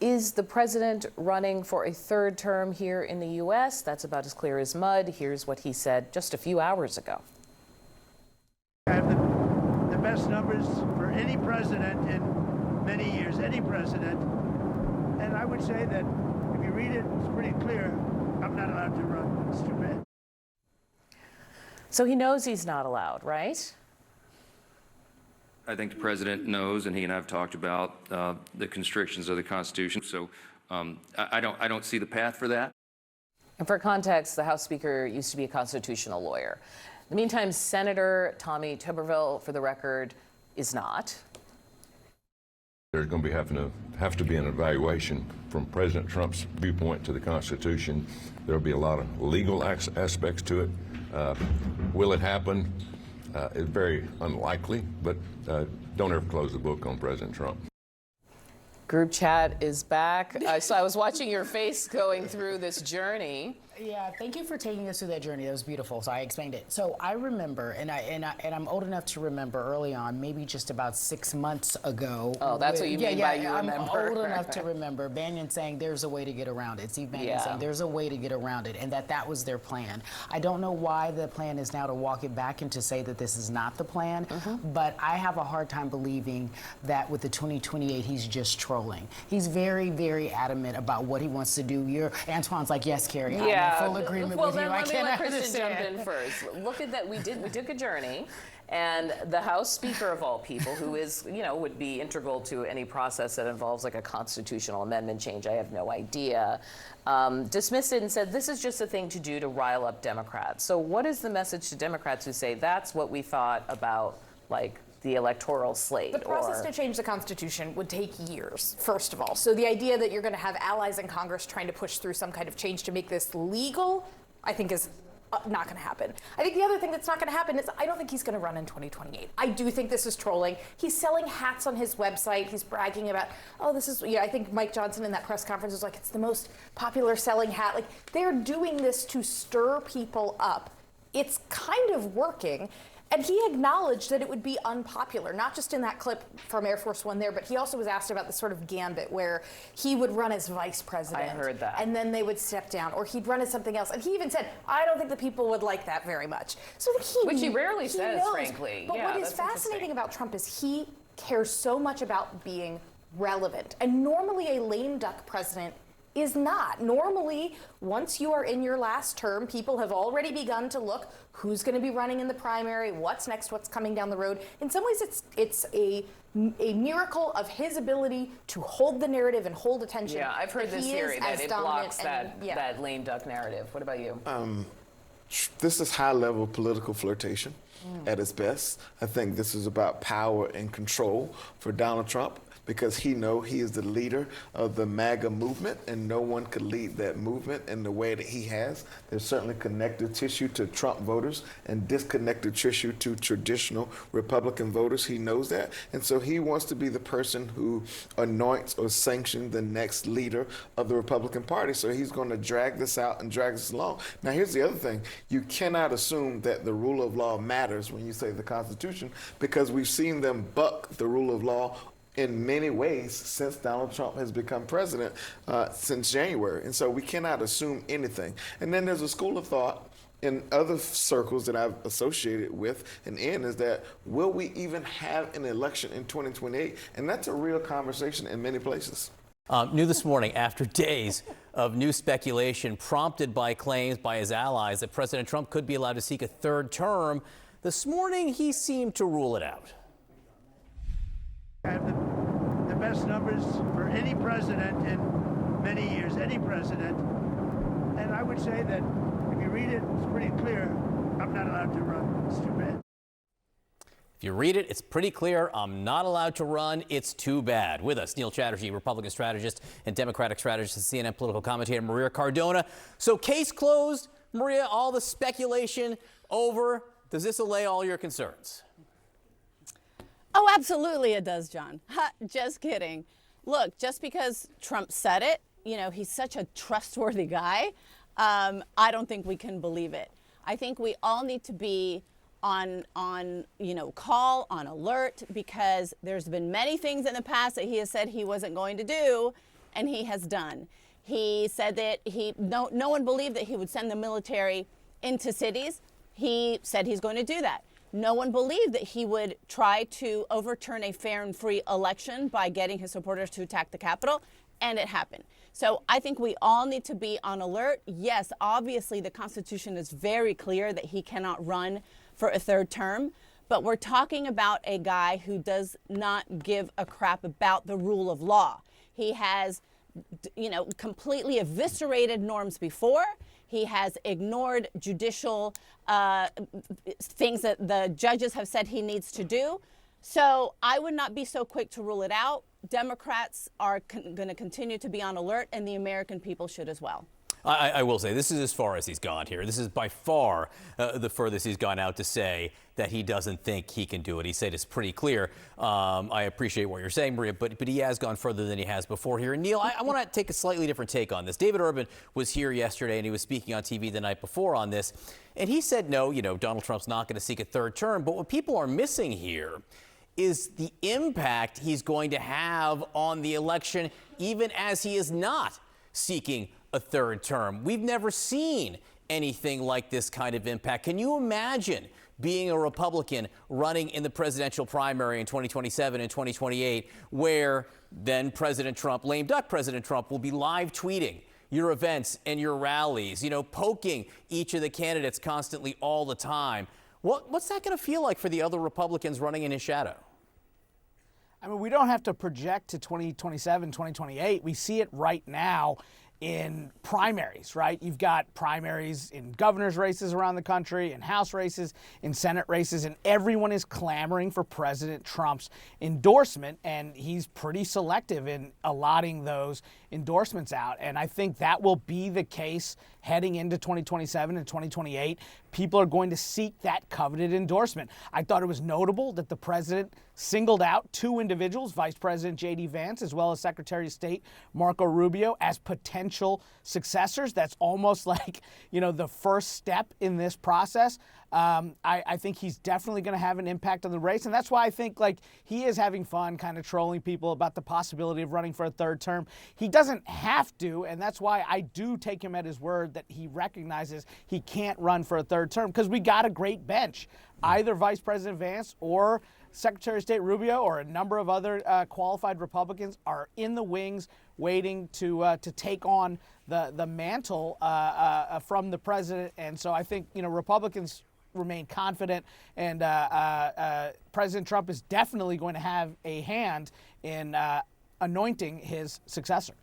Is the president running for a third term here in the U.S.? That's about as clear as mud. Here's what he said just a few hours ago. I have the best numbers for any president in many years, any president. And I would say that if you read it, it's pretty clear I'm not allowed to run. It's too bad. So he knows he's not allowed, right? I think the president knows, and he and I have talked about the constrictions of the Constitution. So I don't see the path for that. And for context, the House Speaker used to be a constitutional lawyer. In the meantime, Senator Tommy Tuberville, for the record, is not. There's going to have to be an evaluation from President Trump's viewpoint to the Constitution. There will be a lot of legal aspects to it. Will it happen? It's very unlikely, but don't ever close the book on President Trump. Group chat is back. So I was watching your face going through this journey. Yeah, thank you for taking us through that journey. That was beautiful. So I explained it. So I remember, and I'm old enough to remember early on, maybe just about 6 months ago. Oh, that's what you mean by you remember. I'm old enough to remember Bannon saying there's a way to get around it. Steve Bannon saying there's a way to get around it, and that was their plan. I don't know why the plan is now to walk it back and to say that this is not the plan, but I have a hard time believing that with the 2028 he's just trolling. He's very, very adamant about what he wants to do. Antoine's like, yes, Carrie, I'm in full agreement with you. Let me let Kristen jump in first. Look at that. We took a journey, and the House Speaker of all people, who is, would be integral to any process that involves like a constitutional amendment change, I have no idea, dismissed it and said this is just a thing to do to rile up Democrats. So what is the message to Democrats who say that's what we thought about, like, the electoral slate? The process to change the Constitution would take years, first of all. So the idea that you're going to have allies in Congress trying to push through some kind of change to make this legal, I think is not going to happen. I think the other thing that's not going to happen is I don't think he's going to run in 2028. I do think this is trolling. He's selling hats on his website. He's bragging about, this is, I think Mike Johnson in that press conference was like, it's the most popular selling hat. Like, they're doing this to stir people up. It's kind of working. And he acknowledged that it would be unpopular, not just in that clip from Air Force One there, but he also was asked about this sort of gambit where he would run as vice president. I heard that. And then they would step down, or he'd run as something else. And he even said, I don't think the people would like that very much. So Which he rarely says, knows. frankly. But what is fascinating about Trump is he cares so much about being relevant. And normally a lame duck president is not. Normally, once you are in your last term, people have already begun to look who's going to be running in the primary, what's next, what's coming down the road. In some ways, it's a miracle of his ability to hold the narrative and hold attention. Yeah, I've heard this theory that it blocks that lame duck narrative. What about you? This is high-level political flirtation at its best. I think this is about power and control for Donald Trump, because he knows he is the leader of the MAGA movement, and no one could lead that movement in the way that he has. There's certainly connective tissue to Trump voters and disconnected tissue to traditional Republican voters. He knows that. And so he wants to be the person who anoints or sanctions the next leader of the Republican Party. So he's going to drag this out and drag this along. Now, here's the other thing. You cannot assume that the rule of law matters when you say the Constitution, because we've seen them buck the rule of law in many ways since Donald Trump has become president since January. And so we cannot assume anything. And then there's a school of thought in other circles that I've associated with and in is that, will we even have an election in 2028? And that's a real conversation in many places. New this morning, after days of new speculation prompted by claims by his allies that President Trump could be allowed to seek a third term, this morning he seemed to rule it out. I have the best numbers for any president in many years, any president. And I would say that if you read it, it's pretty clear I'm not allowed to run. It's too bad. If you read it, it's pretty clear I'm not allowed to run. It's too bad. With us, Neil Chatterjee, Republican strategist and Democratic strategist and CNN political commentator Maria Cardona. So case closed. Maria, all the speculation over. Does this allay all your concerns? Oh, absolutely it does, John. Just kidding. Look, just because Trump said it, he's such a trustworthy guy, I don't think we can believe it. I think we all need to be on call, on alert, because there's been many things in the past that he has said he wasn't going to do, and he has done. He said that no one believed that he would send the military into cities. He said he's going to do that. No one believed that he would try to overturn a fair and free election by getting his supporters to attack the Capitol, and it happened. So I think we all need to be on alert. Yes, obviously the Constitution is very clear that he cannot run for a third term, but we're talking about a guy who does not give a crap about the rule of law. He has, completely eviscerated norms before. He has ignored judicial things that the judges have said he needs to do. So I would not be so quick to rule it out. Democrats are going to continue to be on alert, and the American people should as well. I will say this is as far as he's gone here. This is by far the furthest he's gone out to say that he doesn't think he can do it. He said it's pretty clear. I appreciate what you're saying, Maria, but he has gone further than he has before here. And Neil, I want to take a slightly different take on this. David Urban was here yesterday, and he was speaking on TV the night before on this. And he said, no, Donald Trump's not going to seek a third term. But what people are missing here is the impact he's going to have on the election, even as he is not seeking a third term. We've never seen anything like this kind of impact. Can you imagine being a Republican running in the presidential primary in 2027 and 2028, where then President Trump, lame duck President Trump, will be live tweeting your events and your rallies, poking each of the candidates constantly all the time? What's that going to feel like for the other Republicans running in his shadow? I mean, we don't have to project to 2027, 2028. We see it right now in primaries, right? You've got primaries in governor's races around the country, in House races, in Senate races, and everyone is clamoring for President Trump's endorsement, and he's pretty selective in allotting those endorsements out. And I think that will be the case heading into 2027 and 2028. People are going to seek that coveted endorsement. I thought it was notable that the president singled out two individuals, Vice President J.D. Vance as well as Secretary of State Marco Rubio, as potential successors. That's almost like, the first step in this process. I think he's definitely going to have an impact on the race. And that's why I think he is having fun kind of trolling people about the possibility of running for a third term. He doesn't have to. And that's why I do take him at his word that he recognizes he can't run for a third term, because we got a great bench. Either Vice President Vance or Secretary of State Rubio or a number of other qualified Republicans are in the wings waiting to take on the mantle from the president. And so I think, Republicans remain confident, and President Trump is definitely going to have a hand in anointing his successor.